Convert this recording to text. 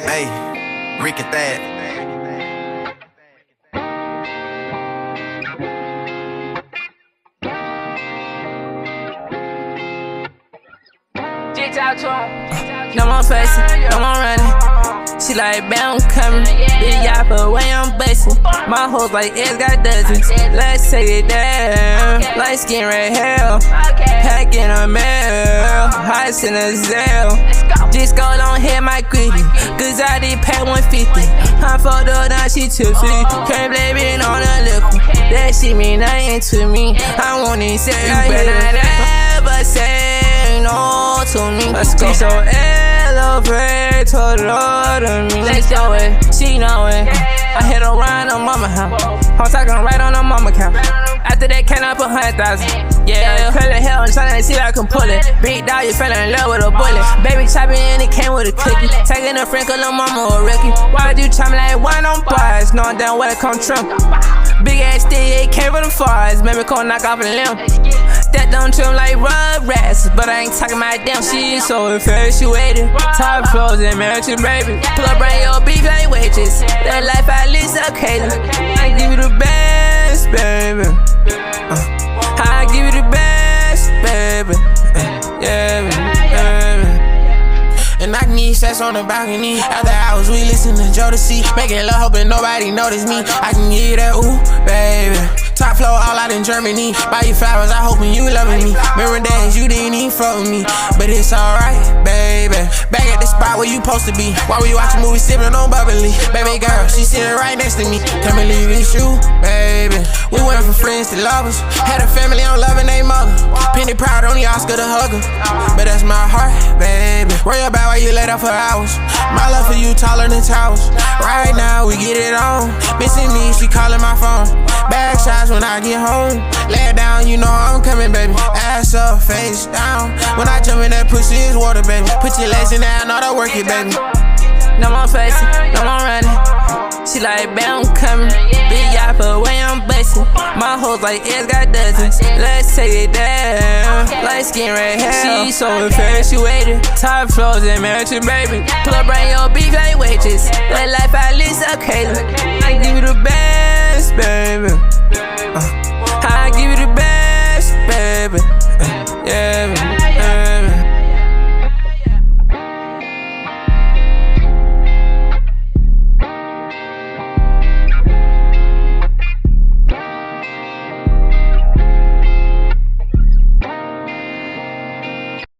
Hey, Rick at that. No more facing, no more running. She like, bam, I'm coming. Big yapper, way I'm bustin'. My hoes like, it's got dozens. Let's take it down. Light skin, red hair. Packing a mail. Heist in a Zell. Just go on hit my gritty. Cause I did pack 150. I fucked her down, she tipsy. Can't blame it on the liquor. That shit mean nothing to me. I won't even say you better not ever say no to me. Let's go. So elevate to the Lord of me. Let's go it, she know it. I hit her round on mama house. I'm talking right on the mama couch. After that, can I put 100,000? Yeah, curl the hell, I'm trying to see if I can pull it. Big dog, you fell in love with a bullet. Baby chopping and it came with a cookie. Taking a friend, cause lil' mama or Ricky. Why'd you chop me like one on bars? Knowing damn well it come trim. Big ass stick, it came with them fars. Made me come knock off a limb. That don't trim like rug rats, but I ain't talking about them. She so infatuated. Top floors and mansion, baby. Pull up, bring your beef like waitress. That life at least occasion. I give you the best, baby. I give you the best, baby. Yeah, baby. And I can eat sex on the balcony. After hours, we listen to Jodeci. Making love, hoping nobody notice me. I can give you that, ooh, baby. Top floor all out in Germany. Buy you flowers, I hoping you loving me. Remember days you didn't even fuck with me. But it's alright, baby. Back at the spot where you supposed to be. While we watch a movie sipping on bubbly. Baby girl, she sitting right next to me. Can't believe it's you, baby. We went from friends to lovers. Had a family, I'm loving they mother. Penny proud, only Oscar to hug her. But that's my heart, baby. Worry about why you laid up for hours. My love for you taller than towers. Right now we get it on. Missing me, she calling my phone. Back shots when I get home. Lay it down, you know I'm coming, baby. Ass up, face down. When I jump in that pussy, it's water, baby. Put your legs in there, I know that work it, baby. No more facing, no more running. She like, bam, I'm coming. Big yapper, way I'm bustin'. My hoes like, it's got dozens. Let's take it down. Light skin, red hair. She so infatuated. Top floors and mansion, baby. Pull up, bring your beef like waitress. That life at least occasion. I give you the best, baby. I give you the best, baby. Yeah, baby.